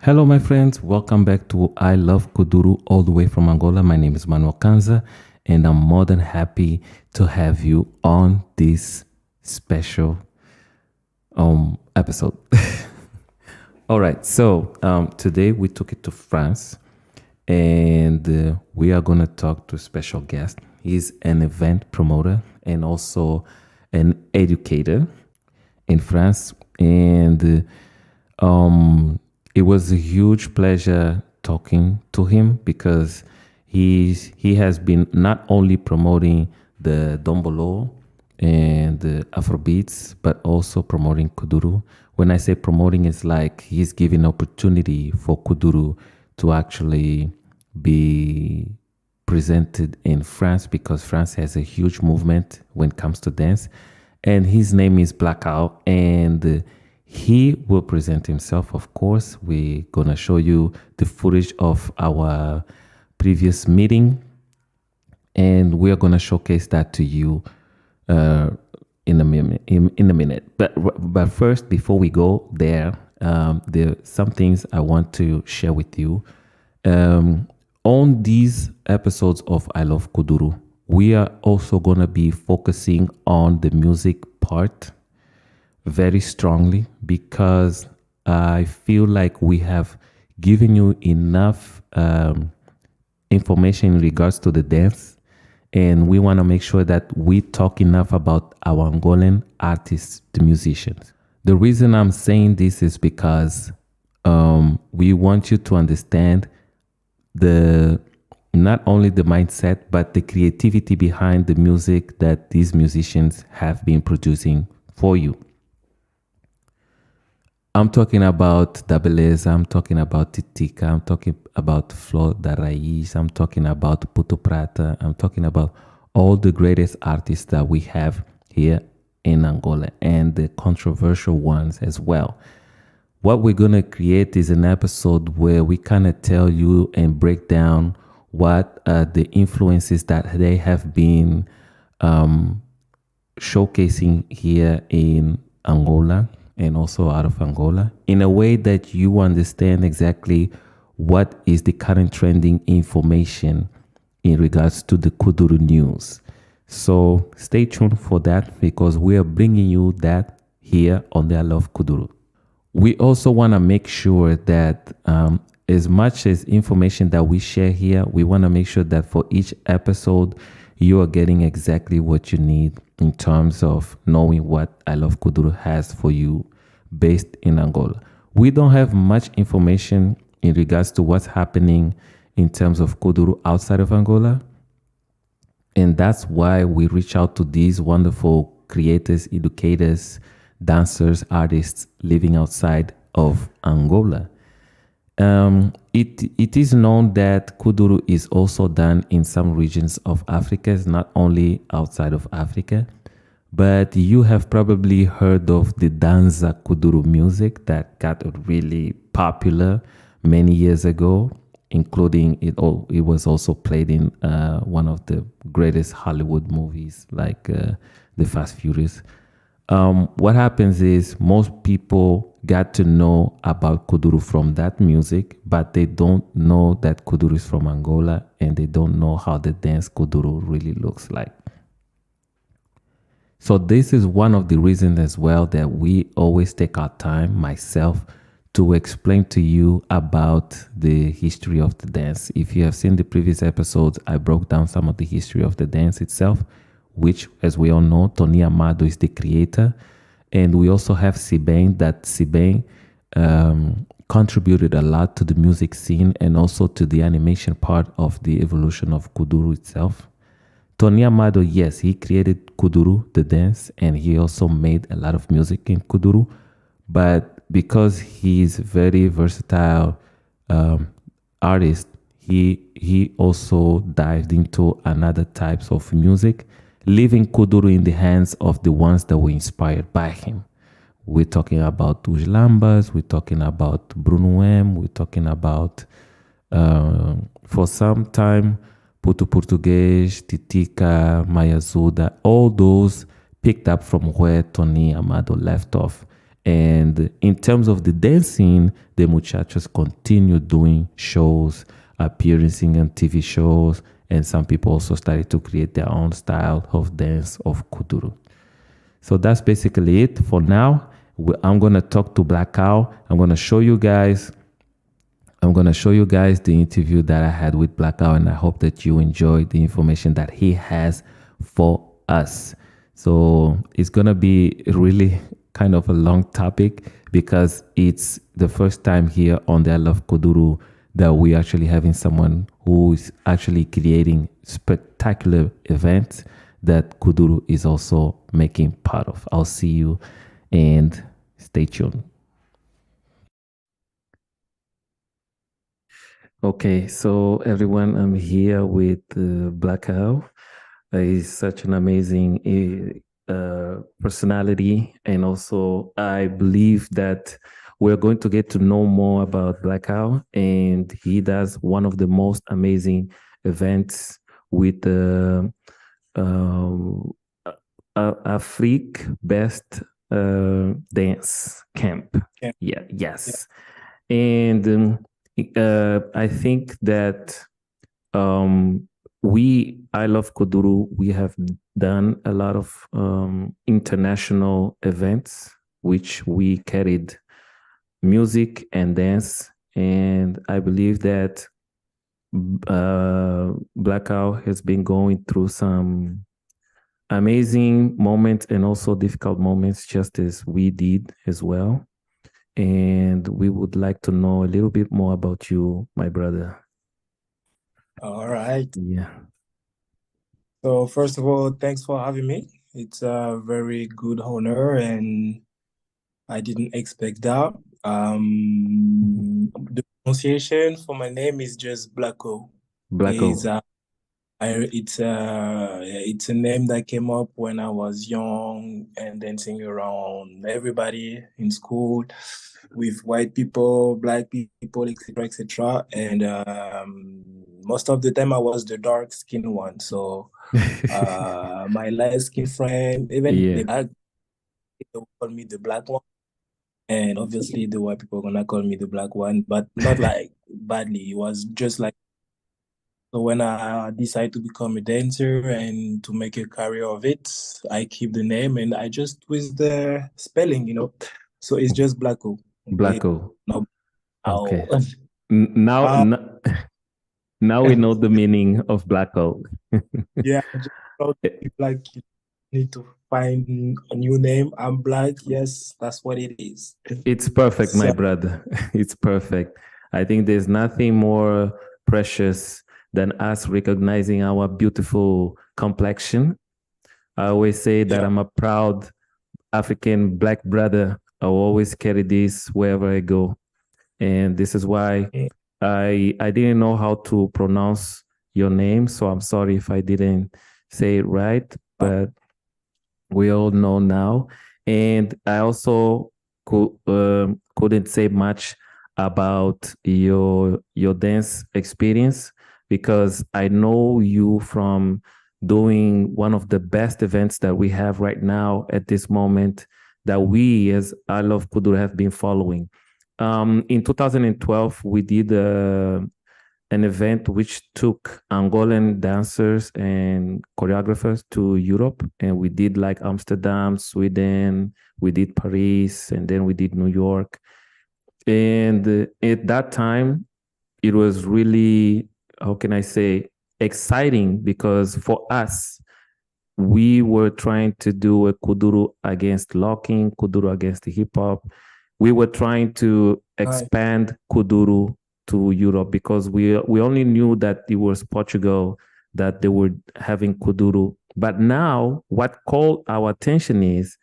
Hello, my friends. Welcome back to I Love Kuduro, all the way from Angola. My name is Manuel Kanza, and I'm more than happy to have you on this special episode. All right, so today we took it to France, and we are going to talk to a special guest. He's an event promoter and also an educator in France, and it was a huge pleasure talking to him because he has been not only promoting the Dombolo and the Afrobeats, but also promoting Kuduro. When I say promoting, it's like he's giving opportunity for Kuduro to actually be presented in France because France has a huge movement when it comes to dance. And his name is Blackout, and he will present himself, of course. We're going to show you the footage of our previous meeting, and we're going to showcase that to you in a minute. But first, before we go there are some things I want to share with you. On these episodes of I Love Kuduro, we are also going to be focusing on the music part very strongly because I feel like we have given you enough information in regards to the dance, and we want to make sure that we talk enough about our Angolan artists, the musicians. The reason I'm saying this is because we want you to understand not only the mindset, but the creativity behind the music that these musicians have been producing for you. I'm talking about Da Beleza, I'm talking about Titica, I'm talking about Flor da Raiz, I'm talking about Puto Prata, I'm talking about all the greatest artists that we have here in Angola and the controversial ones as well. What we're going to create is an episode where we kind of tell you and break down what the influences that they have been showcasing here in Angola and also out of Angola in a way that you understand exactly what is the current trending information in regards to the Kuduro news. So stay tuned for that because we are bringing you that here on the I Love Kuduro. We also want to make sure that as much as information that we share here, we want to make sure that for each episode, you are getting exactly what you need in terms of knowing what I Love Kuduro has for you based in Angola. We don't have much information in regards to what's happening in terms of Kuduro outside of Angola. And that's why we reach out to these wonderful creators, educators, dancers, artists living outside of Angola. It is known that Kuduro is also done in some regions of Africa, it's not only outside of Africa, but you have probably heard of the Danza Kuduro music that got really popular many years ago, including it was also played in one of the greatest Hollywood movies like The Fast Furious. What happens is most people got to know about Kuduro from that music, but they don't know that Kuduro is from Angola and they don't know how the dance Kuduro really looks like. So this is one of the reasons as well that we always take our time, myself, to explain to you about the history of the dance. If you have seen the previous episodes, I broke down some of the history of the dance itself, which, as we all know, Tony Amado is the creator. And we also have Sibane, that Sibane contributed a lot to the music scene and also to the animation part of the evolution of Kuduro itself. Tony Amado, yes, he created Kuduro, the dance, and he also made a lot of music in Kuduro. But because he's very versatile artist, he also dived into another types of music, leaving Kuduro in the hands of the ones that were inspired by him. We're talking about Os Lambas, we're talking about Bruno M, we're talking about, for some time, Puto Português, Titica, Maya Zuda, all those picked up from where Tony Amado left off. And in terms of the dancing, the muchachos continue doing shows, appearing on TV shows, and some people also started to create their own style of dance of Kuduro. So that's basically it for now. I'm gonna talk to Black Cow. I'm gonna show you guys the interview that I had with Black Cow, and I hope that you enjoy the information that he has for us. So it's gonna be really kind of a long topic because it's the first time here on the I Love Kuduro that we actually having someone who is actually creating spectacular events that Kuduro is also making part of. I'll see you and stay tuned. Okay, so everyone, I'm here with Black Owl. He's such an amazing personality, and also I believe that we're going to get to know more about Black Owl, and he does one of the most amazing events with the um, Afrique Best Dance Camp. Yeah. Yeah, yes. And I think that I Love Kuduro, we have done a lot of international events, which we carried music and dance. And I believe that Blackout has been going through some amazing moments and also difficult moments, just as we did as well. And we would like to know a little bit more about you, my brother. All right. Yeah. So first of all, thanks for having me. It's a very good honor, and I didn't expect that. The pronunciation for my name is just Blacko. Is Blacko. it's a name that came up when I was young and dancing around everybody in school with white people, black people, etc., etc. And most of the time I was the dark skinned one. So my light skin friend, even the Yeah. black, they will call me the black one. And obviously the white people are gonna call me the black one, but not like badly. It was just like, so when I decide to become a dancer and to make a career of it, I keep the name and I just twist the spelling. So it's just Blacko. Okay. Blacko. No, Okay. ow. Now, Uh, now we know the meaning of Blacko. yeah, I just thought like you need to find a new name. I'm black. Yes, that's what it is. It's perfect, my So brother. It's perfect. I think there's nothing more precious than us recognizing our beautiful complexion. I always say that yeah. I'm a proud African black brother. I always carry this wherever I go. And this is why Mm. I didn't know how to pronounce your name, so I'm sorry if I didn't say it right, Uh, but we all know now. And I also couldn't say much about your dance experience because I know you from doing one of the best events that we have right now at this moment that we as I Love Kuduro have been following. In 2012, we did an event which took Angolan dancers and choreographers to Europe. And we did like Amsterdam, Sweden, we did Paris, and then we did New York. And at that time, it was really, how can I say, exciting because for us, we were trying to do a Kuduro against locking, Kuduro against the hip hop. We were trying to Hi. expand Kuduro to Europe because we only knew that it was Portugal that they were having Kuduro. But now, what called our attention is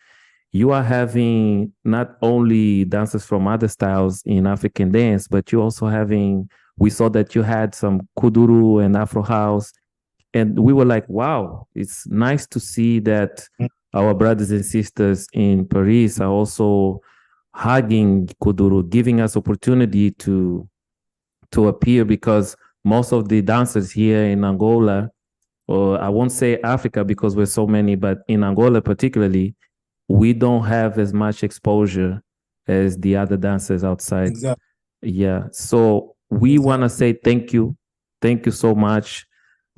you are having not only dances from other styles in African dance, but you also having. We saw that you had some Kuduro and Afro house, and we were like, wow, it's nice to see that our brothers and sisters in Paris are also hugging Kuduro, giving us opportunity to appear because most of the dancers here in Angola, or I won't say Africa because we're so many, but in Angola particularly, we don't have as much exposure as the other dancers outside. Exactly. Yeah. So we want to Exactly. say thank you. Thank you so much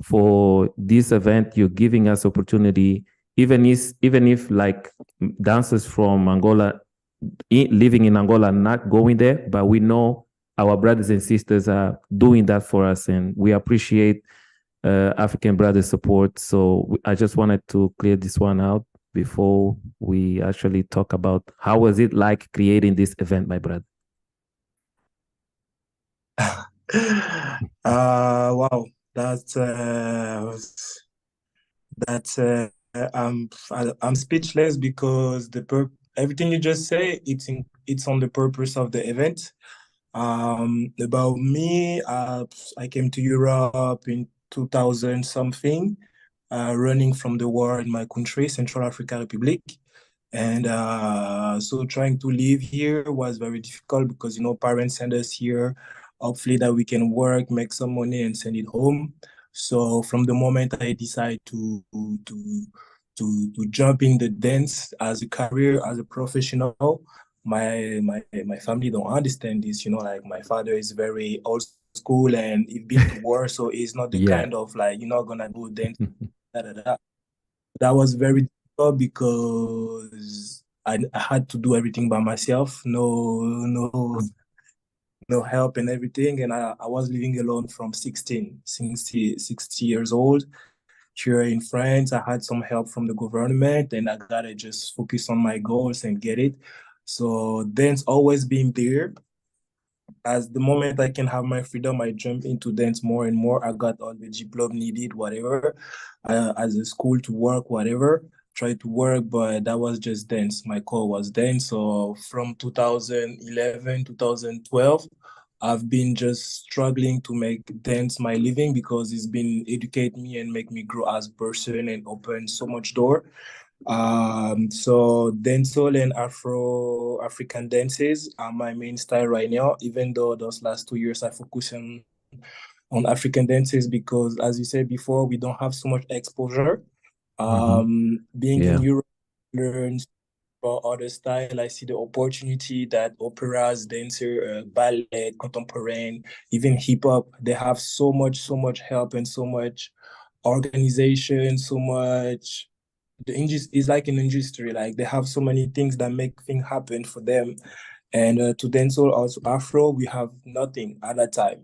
for this event. You're giving us opportunity, even if like dancers from Angola living in Angola not going there, but we know our brothers and sisters are doing that for us, and we appreciate African brothers' support. So I just wanted to clear this one out before we actually talk about how was it like creating this event, my brother. Wow, that's I'm speechless because everything you just say, it's on the purpose of the event. About me, I came to Europe in 2000 something, running from the war in my country, Central African Republic. And so trying to live here was very difficult because, parents send us here, hopefully that we can work, make some money and send it home. So from the moment I decide to jump in the dance as a career, as a professional, my family don't understand this. Like my father is very old school and he's been to war, so he's not the Yeah. kind of like you're not gonna go dance. Da, da, da. That was very difficult because I had to do everything by myself. No help and everything. And I was living alone from 60 years old. Here in France, I had some help from the government and I gotta just focus on my goals and get it. So dance always been there. As the moment I can have my freedom, I jump into dance more and more. I got all the diploma needed, whatever, as a school to work, whatever. Try to work, but that was just dance. My core was dance. So from 2011, 2012, I've been just struggling to make dance my living because it's been educate me and make me grow as a person and open so much door. So dancehall and African dances are my main style right now, even though those last 2 years I focus on African dances because as you said before, we don't have so much exposure. Hmm. Being in Yeah. Europe, learn about other style. I see the opportunity that operas, dancer, ballet, contemporary, even hip hop, they have so much help and so much organization, so much the industry is like an industry. Like they have so many things that make things happen for them. And to dancehall, also Afro, we have nothing at that time.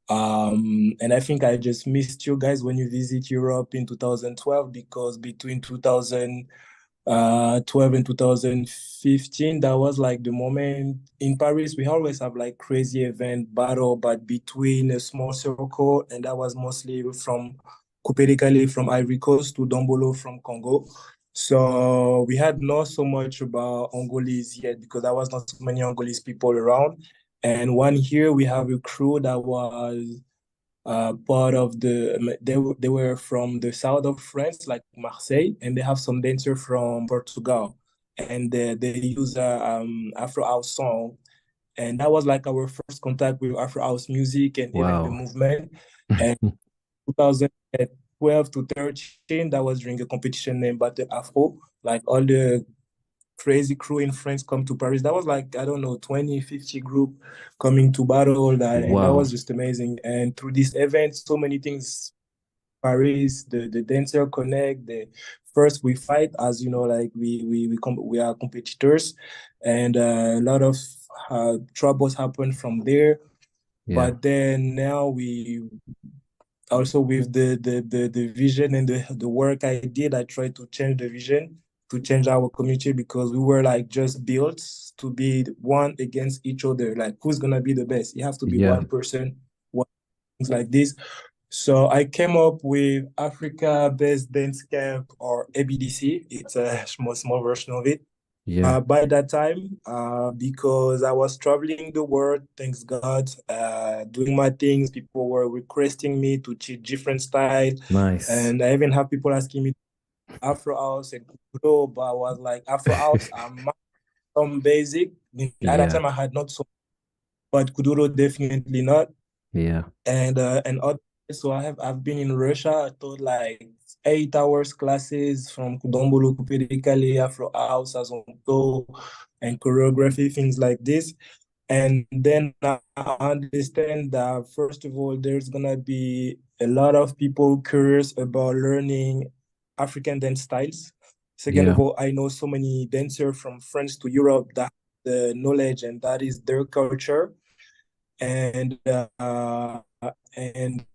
And I think I just missed you guys when you visit Europe in 2012 because between 2012 and 2015, that was like the moment in Paris. We always have like crazy event battle, but between a small circle, and that was mostly from Kupedekale from Ivory Coast to Dombolo from Congo. So we had not so much about Angolese yet because there was not so many Angolese people around. And one here we have a crew that was part of they were from the south of France, like Marseille, and they have some dancer from Portugal, and they use a Afro house song, and that was like our first contact with Afro house music and even the Wow. movement. And 2012 to 13, that was during a competition named Battle Afro. Like all the crazy crew in France come to Paris. That was like, I don't know, 20, 50 group coming to battle that, and that was Wow. just amazing. And through this event, so many things, Paris, the dancer connect, the first we fight as like we are competitors and a lot of troubles happen from there. Yeah. But then now we also with the vision and the work I did, I tried to change the vision to change our community because we were like just built to be one against each other. Like who's gonna be the best? You have to be Yeah. one person, one things like this. So I came up with Africa Best Dance Camp or ABDC. It's a small version of it Yeah. by that time because I was traveling the world, thanks God, doing my things. People were requesting me to teach different style, Nice. and I even have people asking me Afro House and Kuduro, but I was like Afro House. I'm some basic. At that Yeah. time, I had not so, but Kuduro definitely not Yeah. and other. So I've been in Russia. I taught like 8 hours classes from Kudombolo, Kupedekale, Afro House, Azonto, and choreography, things like this. And then I understand that first of all, there's gonna be a lot of people curious about learning African dance styles. Second of Yeah. all, I know so many dancers from France to Europe that have the knowledge and that is their culture. And and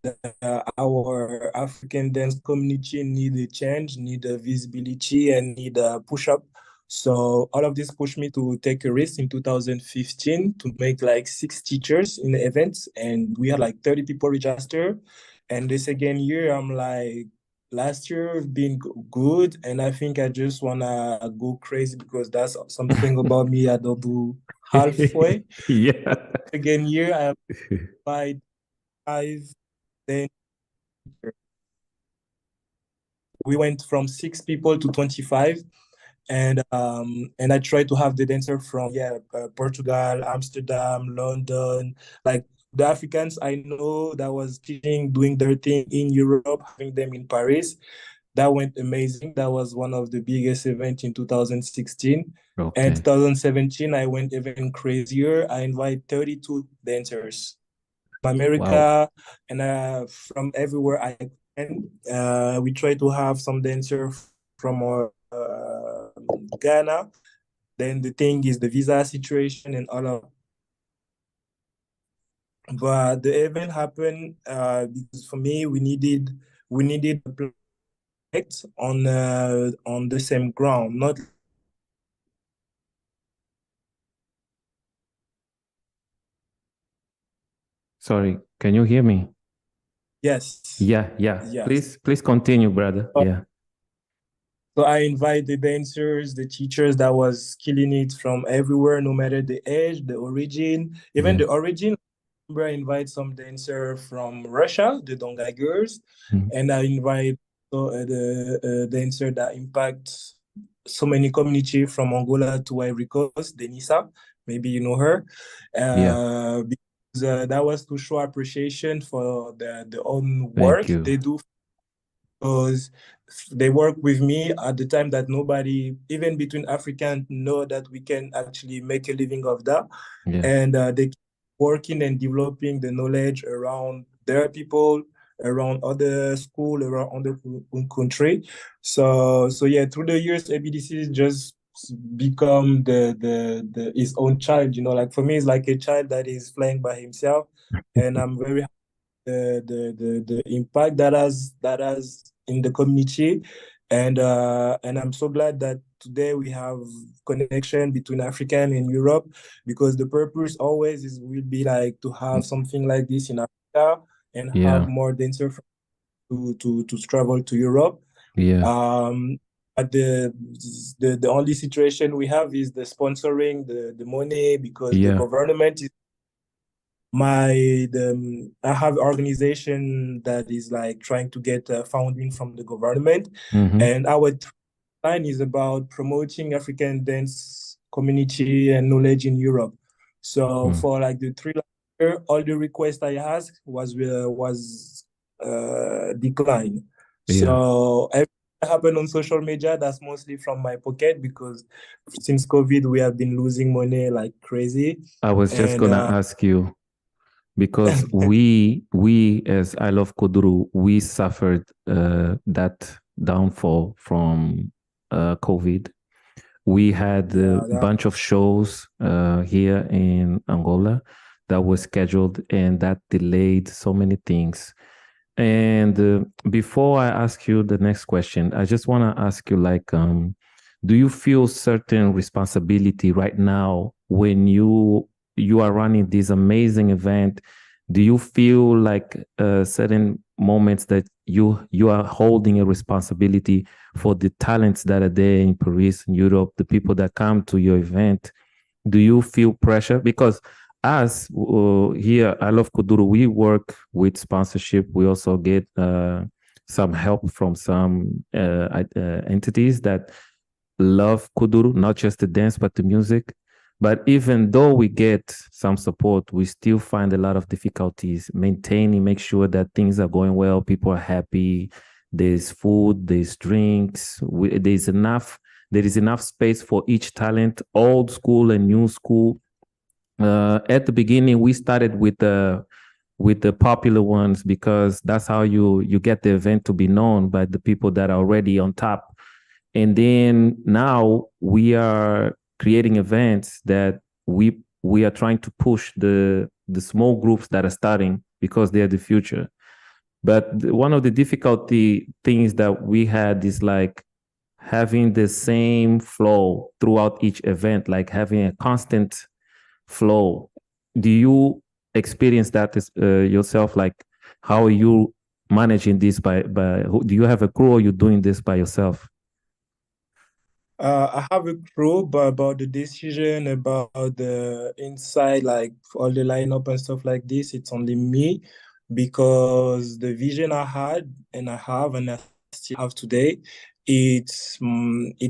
our African dance community need a change, need a visibility, and need a push up. So all of this pushed me to take a risk in 2015 to make like 6 teachers in the events, and we had like 30 people register. And the second year, I'm like, last year been good, and I think I just wanna go crazy because that's something about me I don't do halfway. Yeah. Again, year I applied 5, then we went from 6 people to 25, and I tried to have the dancer from Portugal, Amsterdam, London, like the Africans I know that was teaching, doing their thing in Europe, having them in Paris. That went amazing. That was one of the biggest events in 2016. And Okay. 2017, I went even crazier. I invited 32 dancers from Wow. America and from everywhere I can. We try to have some dancers from Ghana. Then the thing is the visa situation and all of. But the event happened because for me we needed a project on the same ground, not. Sorry, can you hear me? Yes, Yeah, yeah. yes. Please continue, brother. Yeah. So I invite the dancers, the teachers that was killing it from everywhere, no matter the age, the origin, even Yeah. the origin. I invite some dancer from Russia, the Dongai girls, Mm. and I invite the dancer that impact so many community from Angola to Ivory Coast, Denisa. Maybe you know her. Yeah. Because that was to show appreciation for the own Thank work you. they do because they work with me at the time that nobody, even between Africans, know that we can actually make a living of that. Yeah. And they keep working and developing the knowledge around their people, around other school, around other country. So yeah, through the years, ABDC just become the his own child. Like for me, it's like a child that is flying by himself, and I'm very the impact that has in the community, and I'm so glad that today we have connection between African and Europe, because the purpose always is will be like to have something like this in Africa and have Yeah. more dancers to travel to Europe. Yeah. But the only situation we have is the sponsoring, the money, because the Yeah. government is I have organization that is like trying to get funding from the government, Mm-hmm. and our line is about promoting African dance community and knowledge in Europe. So Mm. for like the 3 last year, all the requests I asked was declined. Yeah. So everything that happened on social media, that's mostly from my pocket, because since COVID we have been losing money like crazy, I was just and gonna ask you because we as I love Kuduro, we suffered that downfall from COVID. We had a yeah, bunch of shows here in Angola that was scheduled, and that delayed so many things. And before I ask you the next question, I just want to ask you, like, do you feel certain responsibility right now when you are running this amazing event? Do you feel like certain moments that you are holding a responsibility for the talents that are there in Paris, in Europe, the people that come to your event? Do you feel pressure? Because us here, I love Kuduro. We work with sponsorship. We also get some help from some entities that love Kuduro, not just the dance, but the music. But even though we get some support, we still find a lot of difficulties maintaining, make sure that things are going well, people are happy, there's food, there's drinks, there's enough. There is enough space for each talent, old school and new school. At the beginning, we started with the popular ones because that's how you get the event to be known by the people that are already on top. And then now we are creating events that we are trying to push the small groups that are starting because they are the future. But one of the difficulty things that we had is like having the same flow throughout each event, like having a constant flow. Do you experience that yourself? Like, how are you managing this do you have a crew or you doing this by yourself? I have a crew, but about the decision, about the inside, like all the lineup and stuff like this, it's only me because the vision I had and I have and I still have today, it's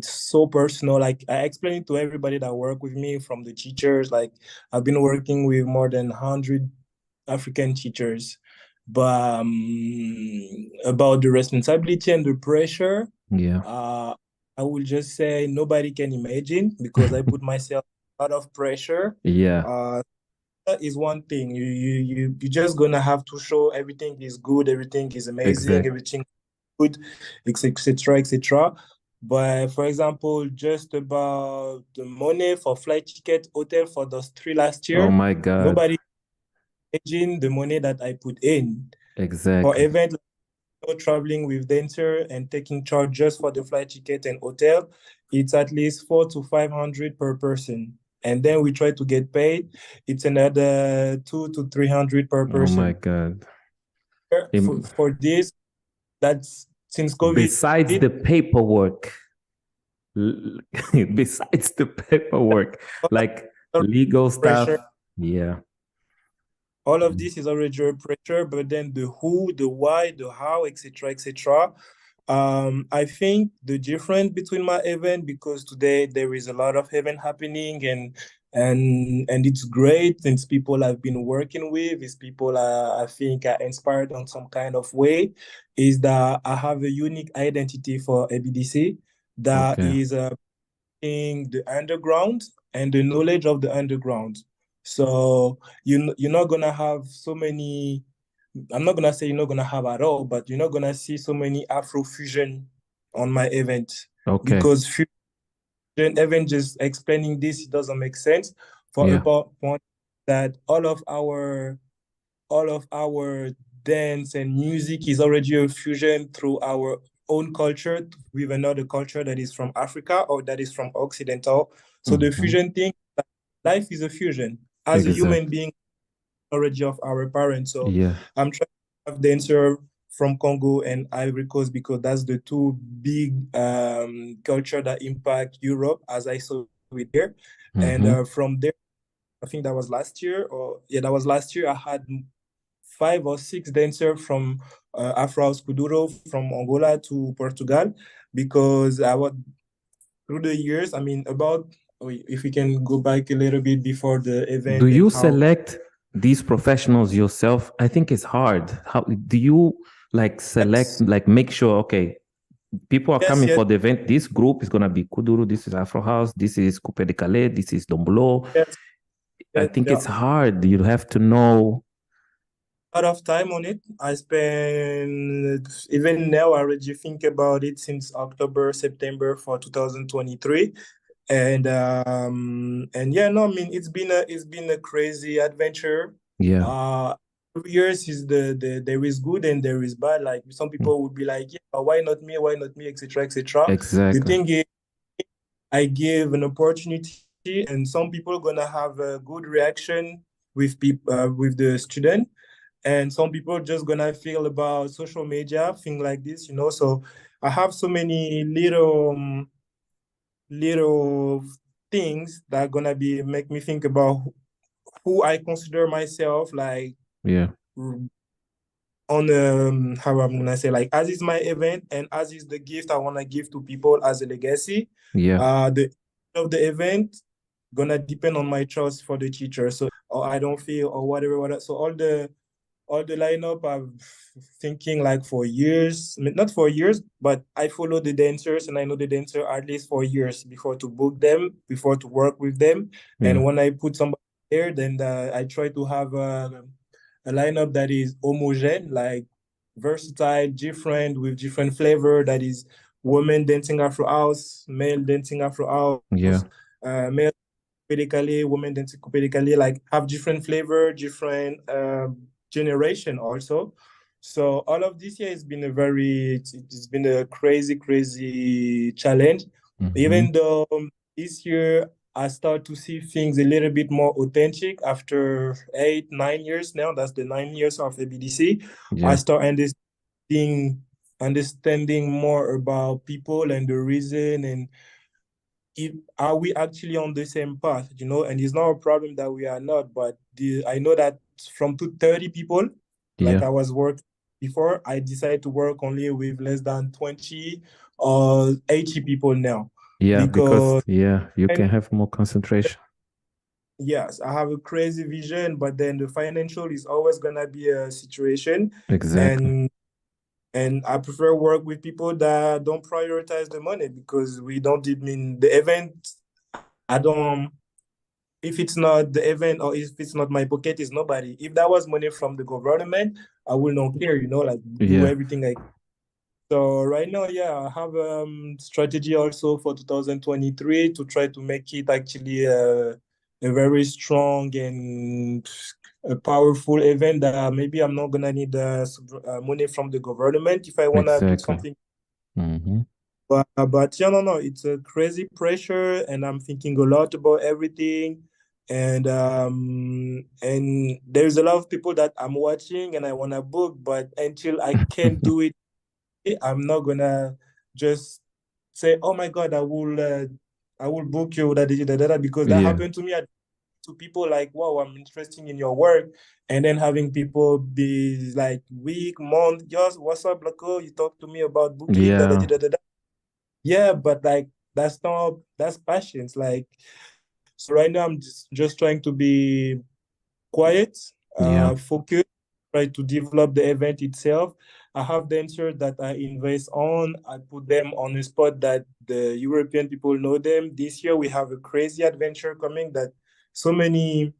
so personal. Like I explain it to everybody that work with me, from the teachers. Like I've been working with more than 100 African teachers, but about the responsibility and the pressure. Yeah. Uh, I will just say nobody can imagine because I put myself a lot of pressure. Yeah, Uh, that is one thing. You just gonna have to show everything is good, everything is amazing, exact. everything good, etc. etc. But for example, just about the money for flight ticket, hotel for those three last Oh year, my God. nobody imagine the money that I put in for Exactly. event traveling with dancer and taking charge just for the flight ticket and hotel. It's at least 400 to 500 per person, and then we try to get paid. It's another 200 to 300 per Oh my person. God. For this, that's since COVID, Besides the paperwork, besides the paperwork, like legal pressure. stuff. Yeah. All of this is already your pressure, but then the who, the why, the how, etc., etc. I think the difference between my event, because today there is a lot of event happening, and it's great. It's people I've been working with, it's people I think are inspired on some kind of way. Is that I have a unique identity for ABDC that Okay. is in the underground and the knowledge of the underground. So you're not gonna have so many. I'm not gonna say you're not gonna have at all, but you're not gonna see so many Afro fusion on my event Okay. because fusion, even just explaining this, it doesn't make sense for a Yeah. point that all of our dance and music is already a fusion through our own culture with another culture that is from Africa or that is from Occidental. So the Hmm. fusion thing, life is a fusion. As a human Exact. being, already of our parents. So Yeah. I'm trying to have dancer from Congo and Ivory Coast because that's the two big culture that impact Europe as I saw it here. And Hmm. from there, I think that was last year, or yeah, that was last year. I had 5 or 6 dancers from Afro House Kuduro from Angola to Portugal because I was through the years. I mean, about if we can go back a little bit before the Do event and you how. select these professionals yourself? I think it's hard. How do you like select, Yes, like make sure, okay, people are yes, coming yes, for the event. This group is gonna be Kuduro, this is Afro House, this is Coupe de Calais, this is Dombolo. yes, I yes. think Yeah. it's hard. You have to know. A lot of time on it. I spend even now. I already think about it since October, September for 2023, and yeah, no, I mean it's been a crazy adventure. Yeah. Uh, every years is the there is good and there is bad. Like some people would be like, yeah, but why not me? Why not me? Etc. Etc. The Exactly. thing is, I give an opportunity, and some people gonna have a good reaction with people with the student, and some people just gonna feel about social media, thing like this. So I have so many little things that are gonna be make me think about who I consider myself like Yeah. on how I'm gonna say, like, as is my event and as is the gift I wanna give to people as a legacy. Yeah. The of the event gonna depend on my choice for the teacher. So or I don't feel or whatever. So all the all the lineup I've thinking like for years, not for years, but I follow the dancers and I know the dancer at least for years before to book them, before to work with them. Yeah. And when I put somebody there, then I try to have a lineup that is homogene, like versatile, different with different flavor. That is women dancing Afro house, male dancing Afro Yeah. house, male pedically, women dancing pedically, like have different flavor, different generation also. So all of this year has been it's been a crazy challenge. Mm-hmm. Even though this year I start to see things a little bit more authentic after 8, 9 years now. That's the 9 years of ABDC. I Yeah. start understanding more about people and the reason and are we actually on the same path, and it's not a problem that we are not, but I know that from 30 people, like Yeah. I was working before, I decided to work only with less than 20 or 80 people now, Yeah, because because yeah, you and can have more concentration. yes, I have a crazy vision, but then the financial is always gonna be a situation. Exactly. And I prefer work with people that don't prioritize the money, because we don't, I mean, the event, I don't, if it's not the event or if it's not my pocket, it's nobody. If that was money from the government, I will not care, like do Yeah. everything I. So right now, yeah, I have strategy also for 2023 to try to make it actually a very strong and a powerful event that maybe I'm not gonna need money from the government if I wanna do Exactly. something. Mm-hmm. But yeah, no, it's a crazy pressure, and I'm thinking a lot about everything. And there's a lot of people that I'm watching and I wanna book, but until I can't do it, I'm not gonna just say, "Oh my God, I will book you," because that Yeah. happened to me to people like, "Wow, I'm interested in your work," and then having people be like week, month, just what's up, Loco? You talk to me about booking, Yeah. yeah, but like that's passions. Like, so right now I'm just trying to be quiet, Yeah. focus, try to develop the event itself. I have dancers that I invest on. I put them on a spot that the European people know them. This year we have a crazy adventure coming that so many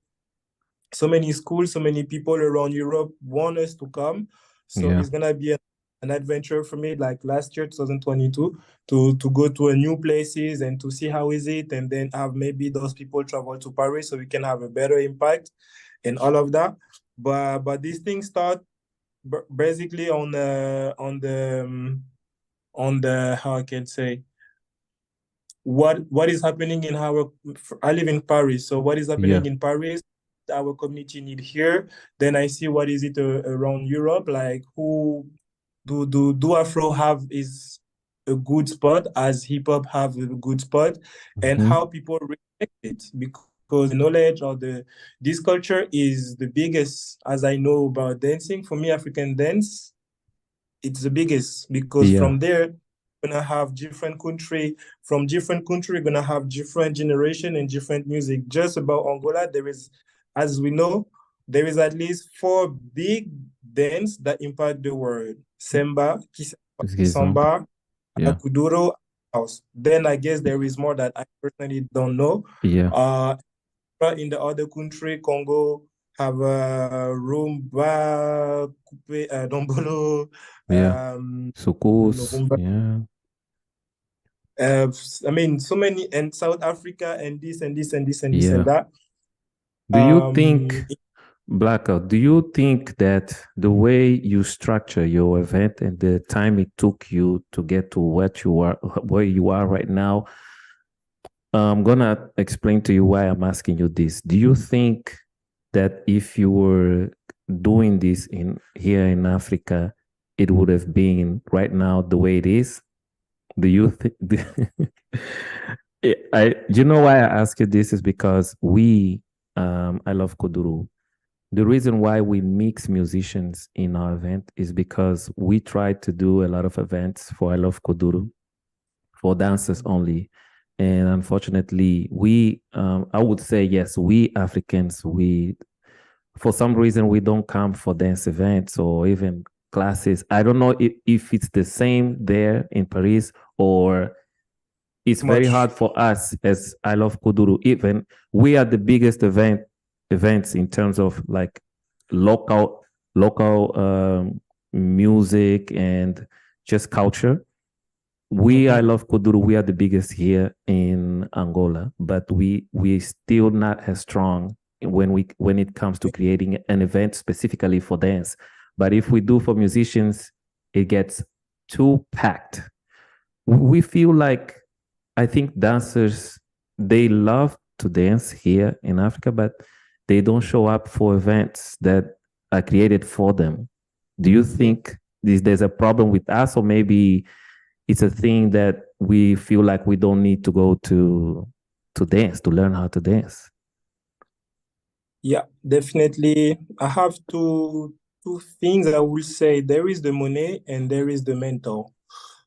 so many schools, so many people around Europe want us to come. So Yeah. it's gonna be an adventure for me, like last year, 2022, to go to a new places and to see how is it, and then have maybe those people travel to Paris so we can have a better impact and all of that. But these things start basically on the how I can say what is happening in our. I live in Paris, so what is Yeah. happening in Paris, our community need here. Then I see what is it around Europe, like who do Afro have is a good spot as hip hop have a good spot, and Mm-hmm. how people respect it, because the knowledge or the this culture is the biggest. As I know about dancing, for me, African dance, it's the biggest, because Yeah. from there gonna have different country, from different country gonna have different generation and different music. Just about Angola, there is, as we know, there is at least four big dance that impact the world: samba, Excuse-moi. samba, Yeah. kuduro, house. Then I guess there is more that I personally don't know. Yeah. uh in the other country, Congo have rumba, coupe, dombolo, Yeah. Sukus. rumba. Yeah. I mean, so many, and South Africa, and this and this and this and this and Yeah. that. Do you Um, think, Blackout, do you think that the way you structure your event and the time it took you to get to what you are, where you are right now, I'm gonna explain to you why I'm asking you this. Do you think that if you were doing this in here in Africa, it would have been right now the way it is? Do you think? You know why I ask you this is because I love Kuduro. The reason why we mix musicians in our event is because we try to do a lot of events for I love Kuduro for dancers only. And unfortunately, I would say, yes, we Africans, for some reason we don't come for dance events or even classes. I don't know if it's the same there in Paris, or it's very Much. hard for us as I love Kuduro. Even we are the biggest events in terms of like local music and just culture. We I Mhm. love Kuduro. We are the biggest here in Angola, but we still not as strong when it comes to creating an event specifically for dance. But if we do for musicians, it gets too packed. We feel like, I think dancers, they love to dance here in Africa, but they don't show up for events that are created for them. Do you think there's a problem with us, or maybe it's a thing that we feel like we don't need to go to dance to learn how to dance? Yeah, definitely. I have two things I will say. There is the money and there is the mental.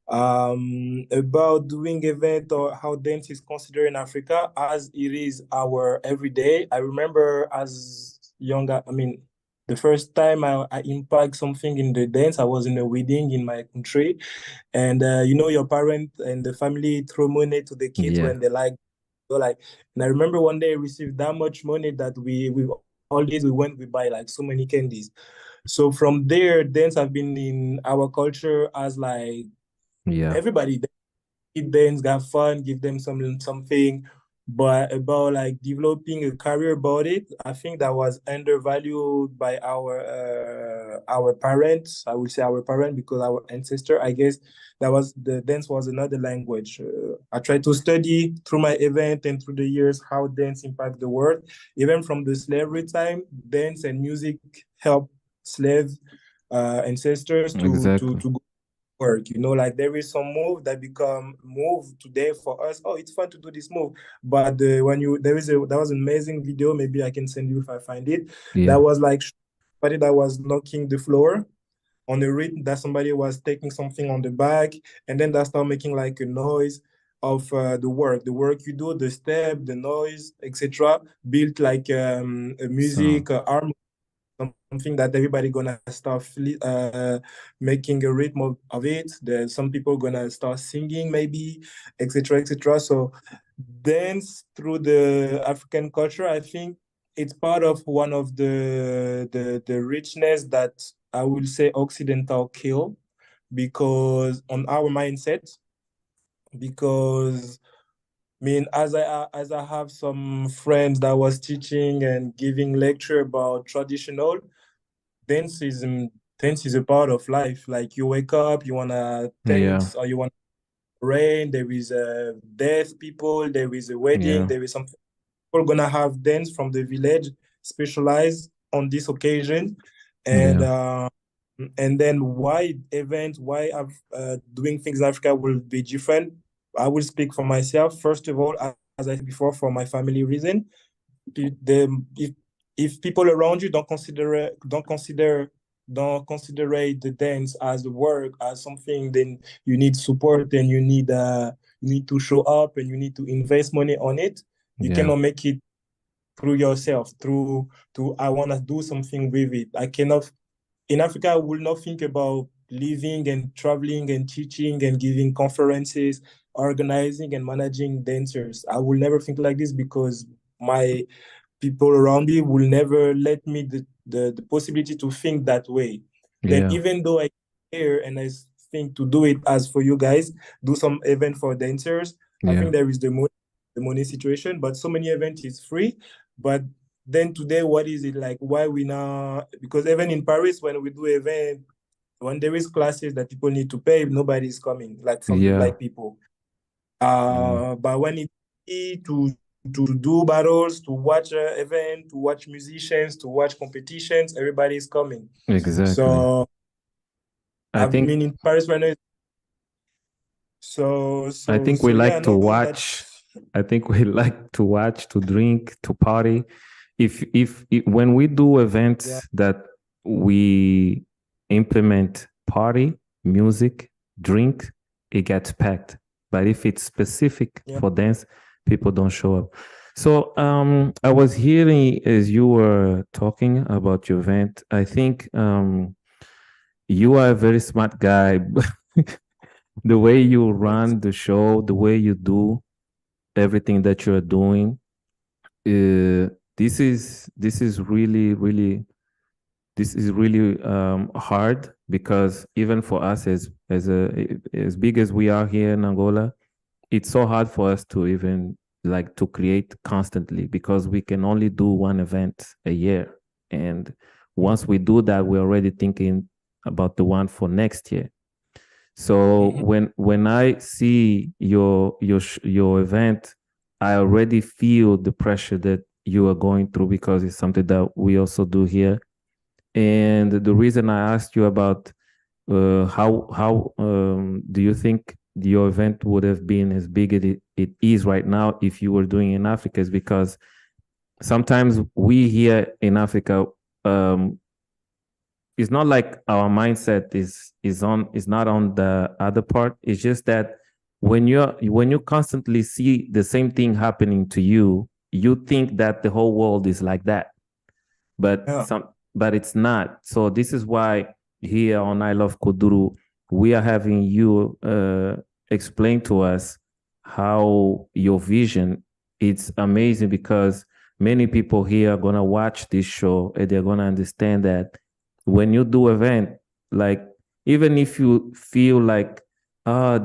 About doing event or how dance is considered in Africa as it is our everyday. I remember as younger, I mean, the first time I impact something in the dance, I was in a wedding in my country, and your parent and the family throw money to the kids Yeah, when they like, and I remember one day I received that much money that we always we went we buy like so many candies. So from there, dance have been in our culture as like yeah, everybody eat dance, got fun, give them something. But about like developing a career about it, I think that was undervalued by our parents. I would say our parent because our ancestor. I guess that was the dance was another language. I tried to study through my event and through the years how dance impact the world. Even from the slavery time, dance and music help slave ancestors exactly. to work. Like there is some move that become move today for us. Oh, it's fun to do this move. But when you there was an amazing video, maybe I can send you if I find it. That Yeah, was like somebody that was knocking the floor on the rhythm that somebody was taking something on the back, and then that start making like a noise of the work you do, the step, the noise, etc. Built like a so music arm, something that everybody gonna start making a rhythm of it. There's some people gonna start singing maybe, etc., etc. So dance through the African culture, I think it's part of one of the richness that I will say Occidental kill because on our mindset, because I mean, as I have some friends that was teaching and giving lecture about traditional, dance is dance is a part of life. Like you wake up, you wanna yeah, thanks or you want rain. There is a death people. There is a wedding. yeah, There is something. People gonna have dance from the village, specialized on this occasion, and yeah, uh, and then why events, why doing things in Africa will be different. I will speak for myself. First of all, as I said before, for my family reason, if people around you don't consider the dance as work as something, then you need support and you need to show up and you need to invest money on it. You yeah, cannot make it through yourself through to I want to do something with it. I cannot in Africa, I will not think about living and traveling and teaching and giving conferences, organizing and managing dancers. I will never think like this because my people around me will never let me the possibility to think that way. Then yeah, even though I care and I think to do it as for you guys, do some event for dancers. I yeah, think there is the money situation, but so many event is free. But then today, what is it like? Why we now? Because even in Paris, when we do event, when there is classes that people need to pay, nobody is coming, like from the yeah, black people. yeah, But when it's to do battles, to watch event, to watch musicians, to watch competitions, everybody is coming. exactly. So I I think mean in Paris right now. So I so think we so yeah, like to no, watch. that's I think we like to watch, to drink, to party. If when we do yeah, events that we implement party, music, drink, it gets packed. But if it's specific yeah. for dance, people don't show up. So I was hearing as you were talking about your event. I think you are a very smart guy. The way you Thanks. run the show, the way you do everything that you're doing, this is really hard because even for us as big as we are here in Angola, it's so hard for us to even like to create constantly because we can only do one event a year. And once we do that, we're already thinking about the one for next year. So Mhm. when I see your event, I already feel the pressure that you are going through because it's something that we also do here. And the reason I asked you about how do you think your event would have been as big as it is right now if you were doing in Africa is because sometimes we here in Africa, um, it's not like our mindset is not on the other part. It's just that when you constantly see the same thing happening to you, you think that the whole world is like that, Yeah. but it's not. So this is why here on I Love Kuduro, we are having you explain to us how your vision. It's amazing because many people here are gonna watch this show and they're gonna understand that when you do event, like even if you feel like,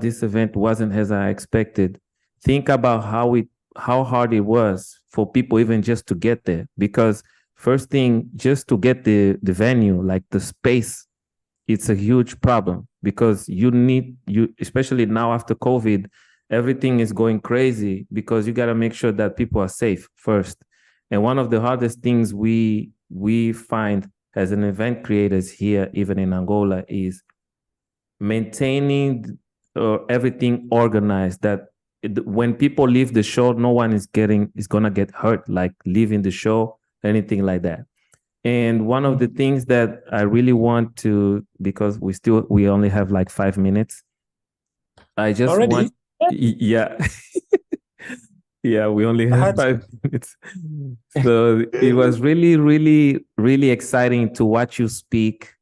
this event wasn't as I expected, think about how hard it was for people even just to get there because first thing, just to get the venue, like the space, it's a huge problem because you especially now after COVID, everything is going crazy because you got to make sure that people are safe first. And one of the hardest things we find as an event creators here, even in Angola, is maintaining everything organized that when people leave the show, no one is gonna get hurt, like leaving the show, anything like that. And one of the Mhm. things that I really want to, because we only have like 5 minutes, I just want, Already? Yeah. yeah, yeah, we only I have had 5 minutes. So it was really, really, really exciting to watch you speak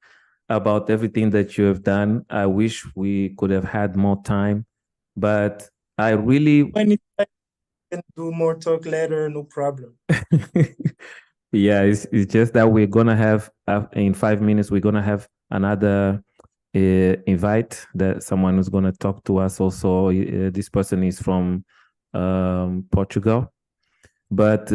about everything that you have done. I wish we could have had more time, but I really, anytime can do more talk later, no problem. yeah, it's just that we're gonna have in 5 minutes, we're gonna have another invite that someone who's gonna talk to us. Also, this person is from Portugal. But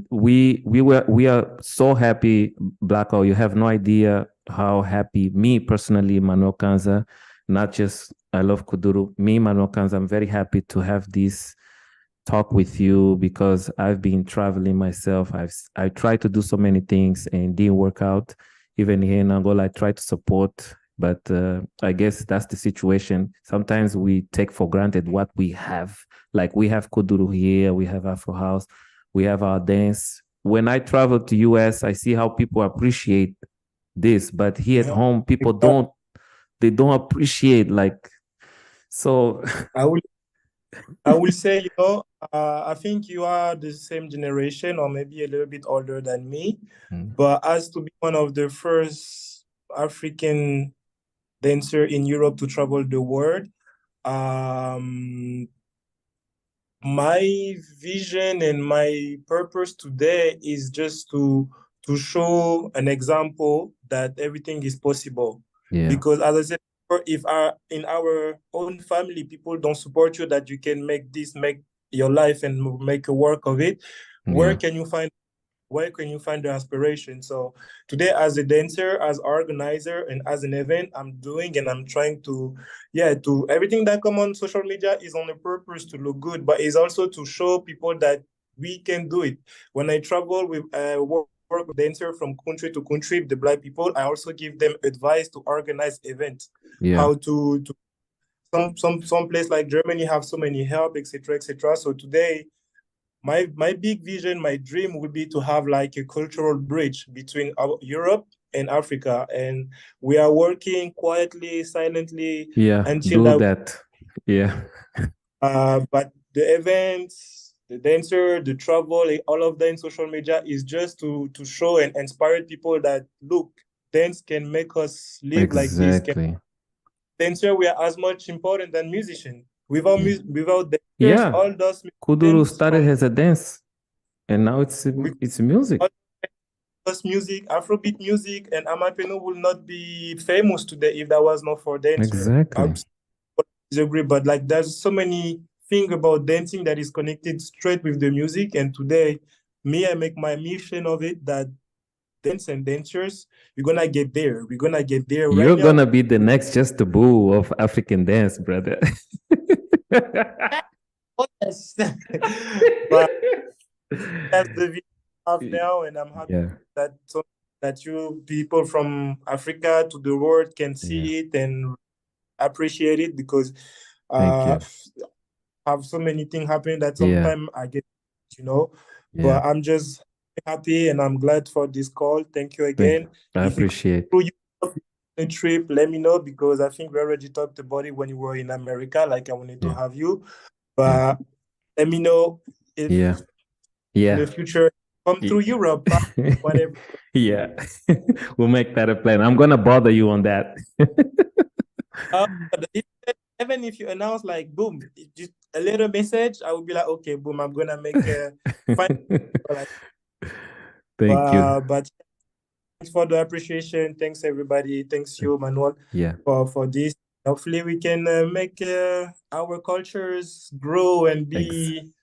we are so happy, Blacko. You have no idea how happy me personally, Manuel Kanza, not just I love Kuduro. Me, Manuel Kanza, I'm very happy to have this talk with you because I've been traveling myself. I tried to do so many things and didn't work out. Even here in Angola, I try to support, but I guess that's the situation. Sometimes we take for granted what we have. Like we have Kuduro here, we have Afro House, we have our dance. When I travel to US, I see how people appreciate this, but here at Yeah. home, people don't appreciate like so. I will I will say, I think you are the same generation or maybe a little bit older than me. But as to be one of the first African dancer in Europe to travel the world, um, my vision and my purpose today is just to show an example that everything is possible. Yeah, Because as I said, if in our own family people don't support you that you can make your life and make a work of it, where yeah, can you find where can you find the inspiration? So today, as a dancer, as organizer, and as an event, I'm doing and I'm trying to, yeah, to everything that come on social media is on a purpose to look good, but it's also to show people that we can do it. When I travel with work with dancer from country to country, the Black people, I also give them advice to organize events, yeah, how to some place like Germany have so many help, etc., etc. So today my big vision, my dream would be to have like a cultural bridge between Europe and Africa, and we are working quietly, silently yeah. until Do that. that. Yeah, But the events, the dancer, the travel, all of that in social media is just to show and inspire people that look, dance can make us live like this. Can Exactly. dancer we are as much important than musician. Without Yeah. without dancers, Yeah. all those Kuduro musicians started from as a dance, and now we it's music. all those music, Afrobeat music, and Amapiano will not be famous today if that was not for dancer. Exactly. Disagree, but like there's so many things about dancing that is connected straight with the music. And today, me, I make my mission of it that dance and dancers, we're gonna get there. We're gonna get there right You're now. gonna be the next Just the Boo of African dance, brother. Oh, yes. But that's the vision I have now, and I'm happy Yeah, that that you people from Africa to the world can yeah. see it and appreciate it because Thank uh you. have so many things happening that Yeah, sometimes I get, you know. yeah. But I'm just happy and I'm glad for this call. Thank you Thank. again. I If you appreciate. through a trip, let me know because I think we already talked about it when you were in America. Like I wanted to Yeah, have you, yeah, but let me know if yeah, in the yeah. future come through Y- Europe, whatever. Yeah. We'll make that a plan. I'm gonna bother you on that. But even if you announce like boom, just a little message, I will be like, okay, boom, I'm gonna make a fine. Like, Thank you. but thanks for the appreciation. Thanks everybody. Thanks you, Manuel, Yeah. for this. Hopefully, we can make our cultures grow and Ex be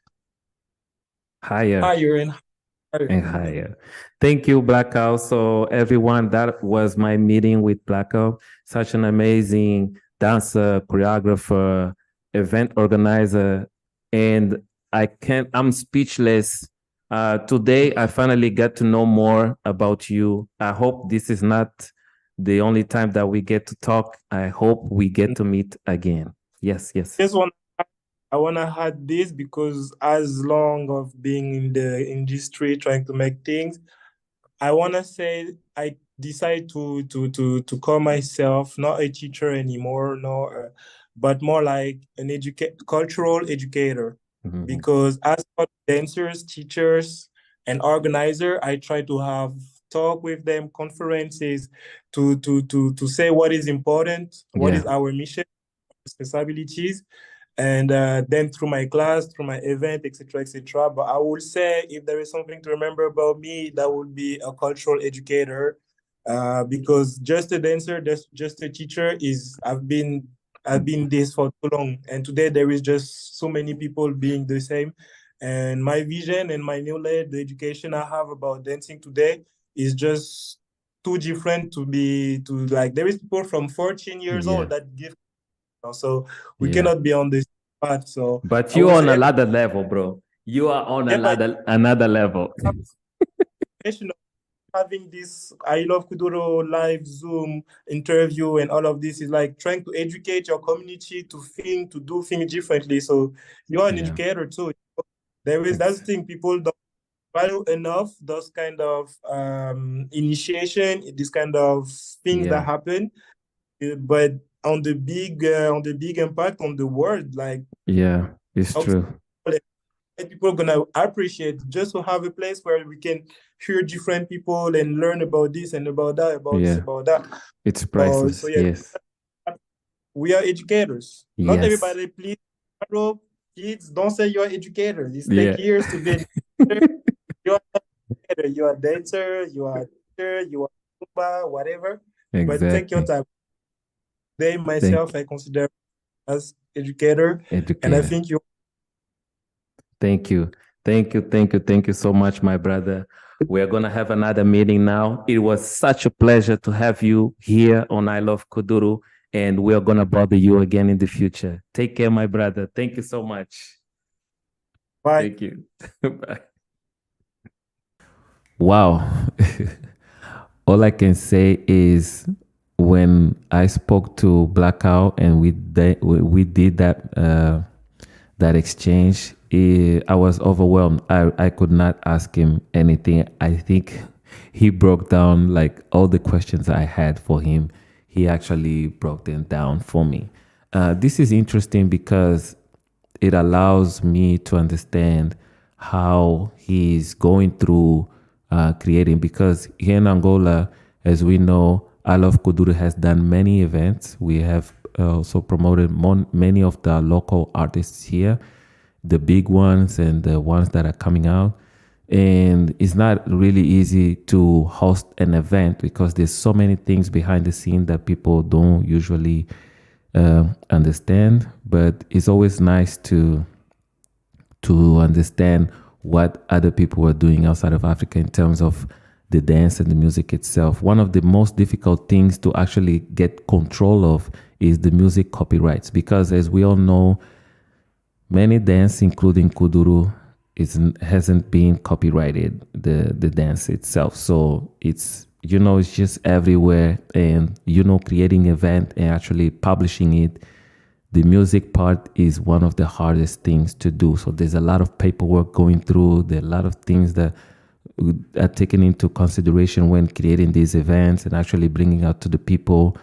higher. higher and higher. And higher. Thank you, Blackout. So, everyone, that was my meeting with Blackout. Such an amazing dancer, choreographer, event organizer. And I'm speechless. Today, I finally got to know more about you. I hope this is not the only time that we get to talk. I hope we get to meet again. Yes, yes. This one, I wanna add this because as long of being in the industry trying to make things, I wanna say I decided to call myself not a teacher anymore, no, but more like an cultural educator. Mhm. Because as for dancers, teachers, and organizer, I try to have talk with them, conferences, to say what is important, what Yeah, is our mission, responsibilities, and then through my class, through my event, etc., etc. But I would say if there is something to remember about me, that would be a cultural educator, because just a dancer, just a teacher is I've been this for too long, and today there is just so many people being the same, and my vision and my knowledge, the education I have about dancing today is just too different to be to like there is people from 14 years yeah, old that give so we yeah. cannot be on this path. So But I you're would on say, another level, bro. You are on yeah, but another level. education of having this I love Kuduro live Zoom interview and all of this is like trying to educate your community to think, to do things differently. So you're an Yeah. educator too. There is that's Ex- the thing people don't value enough those kind of initiation, this kind of things that yeah. happen. But on the big impact on the world, like Yeah. It's how true. people are gonna appreciate just to have a place where we can hear different people and learn about this and about that, about this, Yeah. about that. It's So priceless. yeah, Yes. we are educators. Not Yes. everybody, please, kids, don't say you're educators. It Yeah. takes years to be an educator. You're an educator. You are a dancer, you are a teacher, you are Zumba, whatever. But take your Exactly. time. They Thank myself, I consider as educator, and I educator. think you Thank you. Thank you. Thank you. Thank you so much, my brother. We're going to have another meeting now. It was such a pleasure to have you here on I Love Kuduru, and we're going to bother you again in the future. Take care, my brother. Thank you so much. bye. Thank you. Bye. Wow. All I can say is when I spoke to Blackout and we did that exchange, I was overwhelmed. I could not ask him anything. I think he broke down like all the questions I had for him. He actually broke them down for me. This is interesting because it allows me to understand how he's going through creating. Because here in Angola, as we know, I Love Kuduro has done many events. We have also promoted many of the local artists here, the big ones and the ones that are coming out. And it's not really easy to host an event because there's so many things behind the scene that people don't usually understand. But it's always nice to understand what other people are doing outside of Africa in terms of the dance and the music itself. One of the most difficult things to actually get control of is the music copyrights, because as we all know, many dance, including Kuduro, hasn't been copyrighted, the dance itself. So it's just everywhere. And creating event and actually publishing it, the music part is one of the hardest things to do. So there's a lot of paperwork going through. There are a lot of things that are taken into consideration when creating these events and actually bringing out to the people,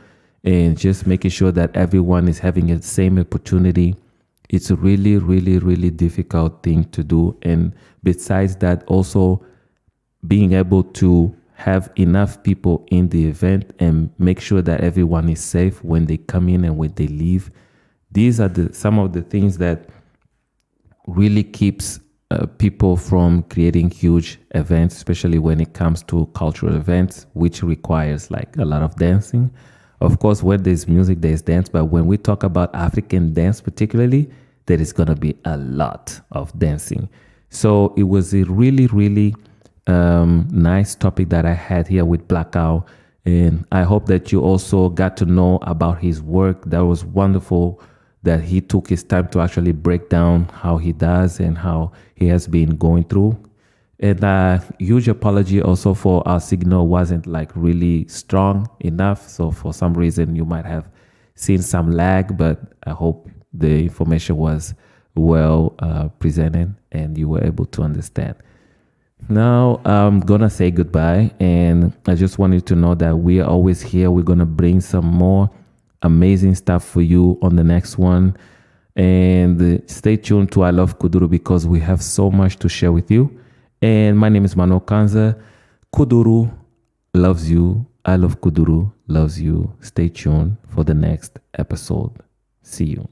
and just making sure that everyone is having the same opportunity. It's a really, really, really difficult thing to do. And besides that, also being able to have enough people in the event and make sure that everyone is safe when they come in and when they leave. These are some of the things that really keeps people from creating huge events, especially when it comes to cultural events, which requires like a lot of dancing. Of course, where there's music, there's dance. But when we talk about African dance, particularly, there is going to be a lot of dancing. So it was a really, really nice topic that I had here with Blackout. And I hope that you also got to know about his work. That was wonderful that he took his time to actually break down how he does and how he has been going through. And a huge apology also for our signal wasn't like really strong enough. So for some reason you might have seen some lag, but I hope the information was well presented and you were able to understand. Now I'm gonna say goodbye, and I just want you to know that we are always here. We're gonna bring some more amazing stuff for you on the next one. And stay tuned to I Love Kuduro because we have so much to share with you. And my name is Manuel Kanza. Kuduro loves you. I Love Kuduro loves you. Stay tuned for the next episode. See you.